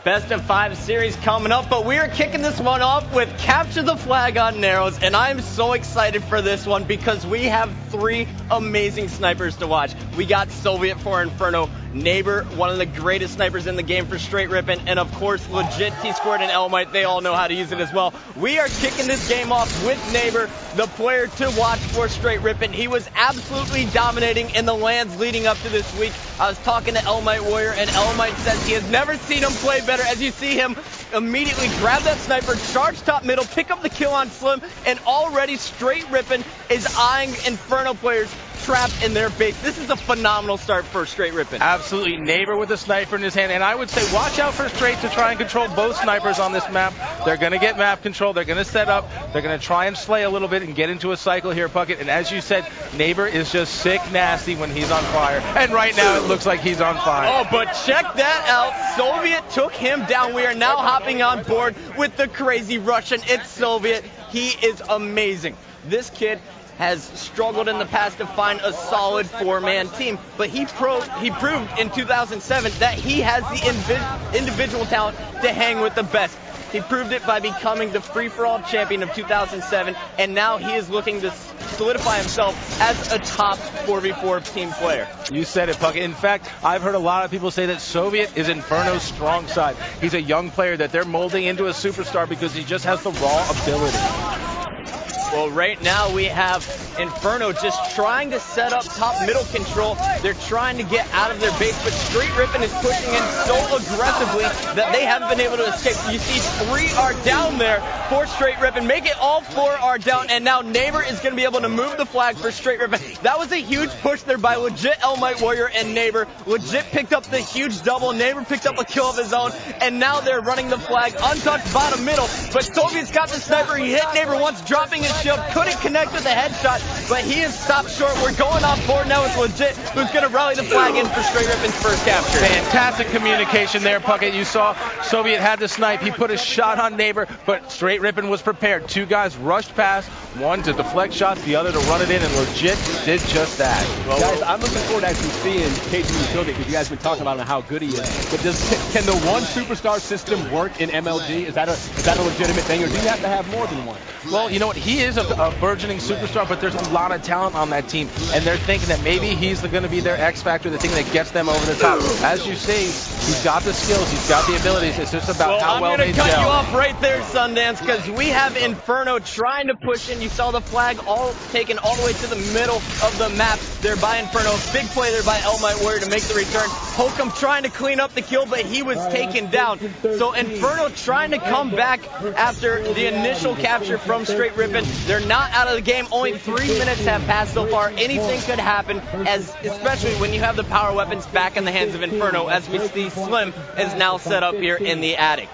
Best of 5 series coming up, but we are kicking this one off with Capture the Flag on Narrows, and I'm so excited for this one because we have 3 amazing snipers to watch. We got Soviet for Inferno, Neighbor, one of the greatest snipers in the game for Str8 Rippin, and of course legit Tsquared and Elamite, they all know how to use it as well. We are kicking this game off with Neighbor, the player to watch for Str8 Rippin. He was absolutely dominating in the lands leading up to this week. I was talking to ElamiteWarrior, and Elamite says he has never seen him play better. As you see him immediately grab that sniper, charge top middle, pick up the kill on Slim, and already Str8 Rippin is eyeing Inferno players trapped in their base. This is a phenomenal start for Str8 Rippin. Absolutely. Neighbor with a sniper in his hand, and I would say watch out for Str8 to try and control both snipers on this map. They're going to get map control, they're going to set up, they're going to try and slay a little bit and get into a cycle here, Puckett, and as you said, Neighbor is just sick nasty when he's on fire, and right now it looks like he's on fire. Oh, but check that out. Soviet took him down. We are now hopping on board with the crazy Russian. It's Soviet. He is amazing. This kid has struggled in the past to find a solid 4-man team, but he proved in 2007 that he has the individual talent to hang with the best. He proved it by becoming the free-for-all champion of 2007, and now he is looking to solidify himself as a top 4v4 team player. You said it, Puckett. In fact, I've heard a lot of people say that Soviet is Inferno's strong side. He's a young player that they're molding into a superstar because he just has the raw ability. Well, right now we have Inferno just trying to set up top middle control. They're trying to get out of their base, but Str8 Rippin is pushing in so aggressively that they haven't been able to escape. You see 3 are down there for Str8 Rippin. Make it all 4 are down, and now Neighbor is going to be able to move the flag for Str8 Rippin. That was a huge push there by legit ElamiteWarrior and Neighbor. Legit picked up the huge double. Neighbor picked up a kill of his own, and now they're running the flag untouched bottom middle. But Soviet's got the sniper. He hit Neighbor once, dropping his shield. Couldn't connect with a headshot, but he is stopped short. We're going off board now with legit, who's going to rally the flag in for Str8 Rippin's first capture. Fantastic communication there, Puckett. You saw Soviet had the snipe. He put a shot on Neighbor, but Str8 Rippin was prepared. 2 guys rushed past, one to deflect shots, the other to run it in, and legit did just that. Well, guys, I'm looking forward to actually seeing KG utility because you guys have been talking about how good he is. But can the one superstar system work in MLG? Is that a legitimate thing, or do you have to have more than one? Well, you know what? He is a burgeoning superstar, but there's a lot of talent on that team, and they're thinking that maybe he's going to be their X factor, the thing that gets them over the top. As you see, he's got the skills, he's got the abilities. It's just about how well they gel. I'm going to cut you off right there, Sundance, because we have Inferno trying to push in. You saw the flag all taken all the way to the middle of the map there by Inferno. Big play there by ElamiteWarrior to make the return. Hokum trying to clean up the kill, but he was taken down. So Inferno trying to come back after the initial capture from Str8 Rippin. They're not out of the game. Only 3 minutes have passed so far. Anything could happen, especially when you have the power weapons back in the hands of Inferno, as we see Slim is now set up here in the attic.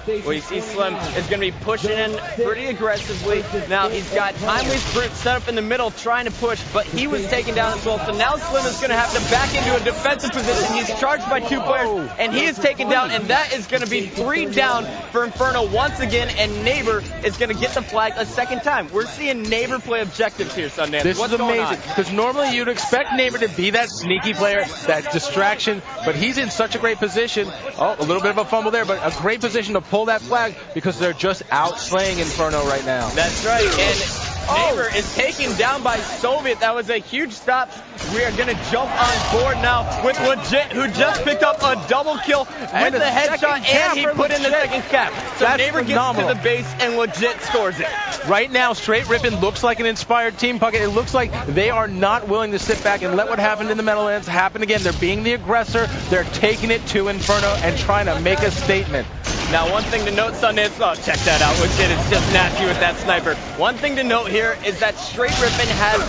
Well, you see Slim is going to be pushing in pretty aggressively. Now he's got TimeliestBrute set up in the middle trying to push, but he was taken down as well. So now Slim is going to have to back into a defensive position. He's charged by 2 players, and he is taken down, and that is going to be 3 down for Inferno once again, and Neighbor is going to get the flag a second time. We're seeing Neighbor play objectives here, Sundance. This is amazing, because normally you'd expect Neighbor to be that sneaky player, that distraction, but he's in such a great position. Oh, a little bit of a fumble there, but a great position to pull that flag because they're just outslaying Inferno right now. That's right, and Neighbor is taken down by Soviet. That was a huge stop. We are going to jump on board now with Legit, who just picked up a double kill with the headshot, and he put in the second cap. So that's Neighbor phenomenal. Gets to the base, and Legit scores it. Right now, Str8 Rippin looks like an inspired team, Puckett. It looks like they are not willing to sit back and let what happened in the Meadowlands happen again. They're being the aggressor. They're taking it to Inferno and trying to make a statement. Now, one thing to note, Sundance, oh, check that out. Legit is just nasty with that sniper. One thing to note here is that Str8 Rippin has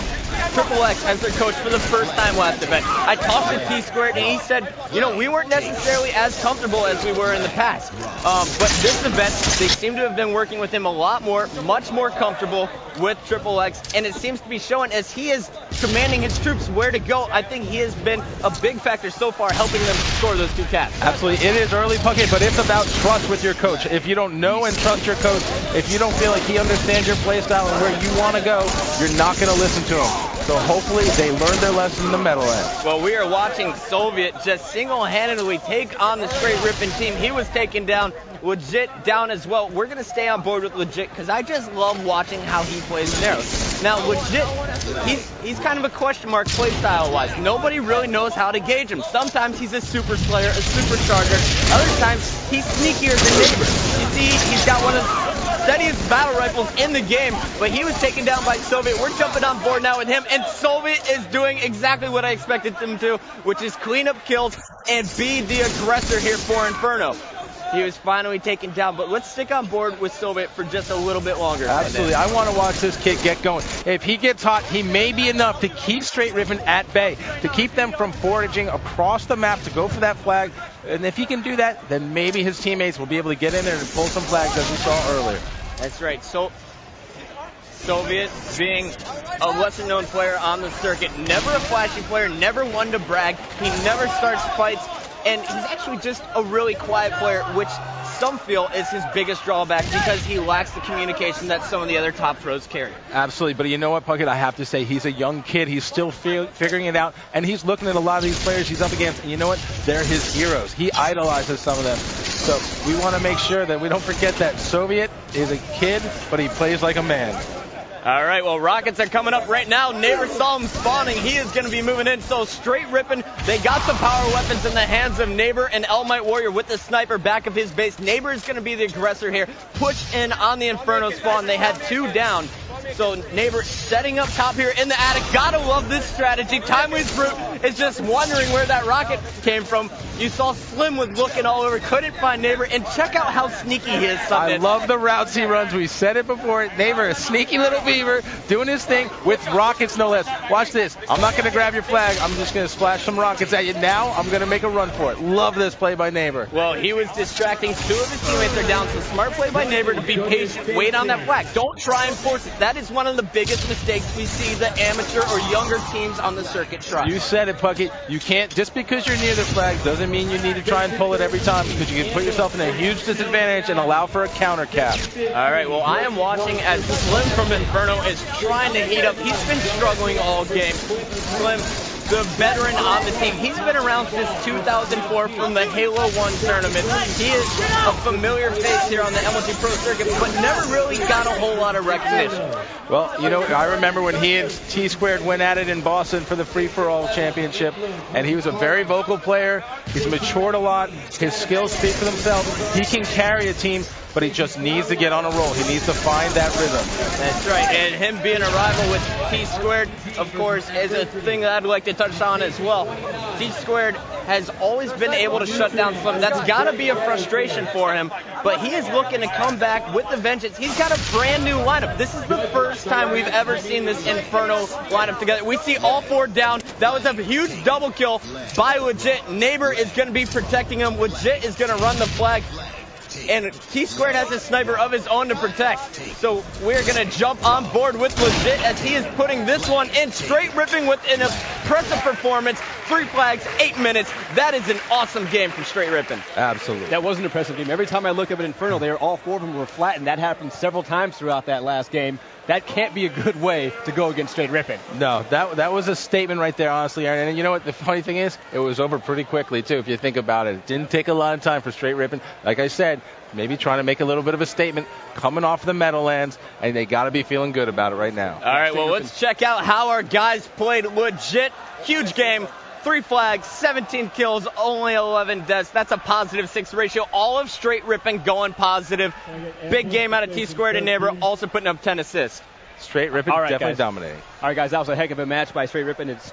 XXX as their coach for the first time last event. I talked to Tsquared, and he said, you know, we weren't necessarily as comfortable as we were in the past. But this event, they seem to have been working with him a lot more, much more comfortable with XXX, and it seems to be showing as he is commanding his troops where to go. I think he has been a big factor so far, helping them score those 2 caps. Absolutely. It is early, Puckett, but it's about trust with your coach. If you don't know and trust your coach, if you don't feel like he understands your play style and where you want to go, you're not going to listen to him. So hopefully they learned their lesson in the Meadowlands. Well, we are watching Soviet just single-handedly take on the Str8 Rippin team. He was taken down, Legit down as well. We're going to stay on board with Legit because I just love watching how he plays in arrows. Now, Legit, he's kind of a question mark play style-wise. Nobody really knows how to gauge him. Sometimes he's a super slayer, a supercharger. Other times, he's sneakier than Neighbor. You see, he's got one of the steadiest battle rifles in the game, but he was taken down by Soviet. We're jumping on board now with him, and Soviet is doing exactly what I expected him to, which is clean up kills and be the aggressor here for Inferno. He was finally taken down, but let's stick on board with Soviet for just a little bit longer. Absolutely. I want to watch this kid get going. If he gets hot, he may be enough to keep Str8 Rippin at bay, to keep them from foraging across the map to go for that flag. And if he can do that, then maybe his teammates will be able to get in there and pull some flags as we saw earlier. That's right. So Soviet being a lesser-known player on the circuit, never a flashy player, never one to brag. He never starts fights. And he's actually just a really quiet player, which some feel is his biggest drawback because he lacks the communication that some of the other top pros carry. Absolutely, but you know what, Puckett? I have to say he's a young kid. He's still figuring it out, and he's looking at a lot of these players he's up against, and you know what? They're his heroes. He idolizes some of them. So we want to make sure that we don't forget that Soviet is a kid, but he plays like a man. All right, well, rockets are coming up right now. Neighbor saw him spawning. He is going to be moving in. So Str8 Rippin, they got some power weapons in the hands of Neighbor and ElamiteWarrior with the sniper back of his base. Neighbor is going to be the aggressor here. Push in on the Inferno spawn. They had 2 down. So Neighbor setting up top here in the attic. Gotta love this strategy. TimeliestBrute is just wondering where that rocket came from. You saw Slim was looking all over, couldn't find Neighbor, and check out how sneaky he is. I love the routes he runs. We said it before. Neighbor, a sneaky little beaver, doing his thing with rockets no less. Watch this. I'm not going to grab your flag. I'm just going to splash some rockets at you. Now I'm going to make a run for it. Love this play by Neighbor. Well, he was distracting. 2 of his teammates are down, so smart play by Neighbor to be patient, wait on that flag. Don't try and force it. That is one of the biggest mistakes we see the amateur or younger teams on the circuit try. You said it, Puckett. You can't, just because you're near the flag doesn't mean you need to try and pull it every time, because you can put yourself in a huge disadvantage and allow for a counter cap. All right, well, I am watching as Slim from Inferno is trying to heat up. He's been struggling all game. Slim, the veteran on the team. He's been around since 2004 from the Halo 1 tournament. He is a familiar face here on the MLG Pro Circuit, but never really got a whole lot of recognition. Well, you know, I remember when he and Tsquared went at it in Boston for the free-for-all championship, and he was a very vocal player. He's matured a lot. His skills speak for themselves. He can carry a team, but he just needs to get on a roll. He needs to find that rhythm. That's right, and him being a rival with Tsquared, of course, is a thing that I'd like to touch on as well. Tsquared has always been able to shut down Slim. That's got to be a frustration for him, but he is looking to come back with the vengeance. He's got a brand new lineup. This is the first time we've ever seen this Inferno lineup together. We see all 4 down. That was a huge double kill by Legit. Neighbor is going to be protecting him. Legit is going to run the flag. And Tsquared has a sniper of his own to protect. So we're going to jump on board with Legit as he is putting this one in. Str8 Rippin with an impressive performance. 3 flags, 8 minutes. That is an awesome game from Str8 Rippin. Absolutely. That was an impressive game. Every time I look up at Inferno, all 4 of them were flattened. That happened several times throughout that last game. That can't be a good way to go against Str8 Rippin. No, that was a statement right there, honestly, Aaron. And you know what? The funny thing is, it was over pretty quickly, too, if you think about it. It didn't take a lot of time for Str8 Rippin. Like I said, maybe trying to make a little bit of a statement coming off the Meadowlands, and they got to be feeling good about it right now. All right, well, let's check out how our guys played. Legit, huge game. 3 flags, 17 kills, only 11 deaths. That's a +6 ratio. All of Str8 Rippin going positive. Big game out of Tsquared and Neighbor, also putting up 10 assists. Str8 Rippin definitely dominating. All right, guys, that was a heck of a match by Str8 Rippin. It's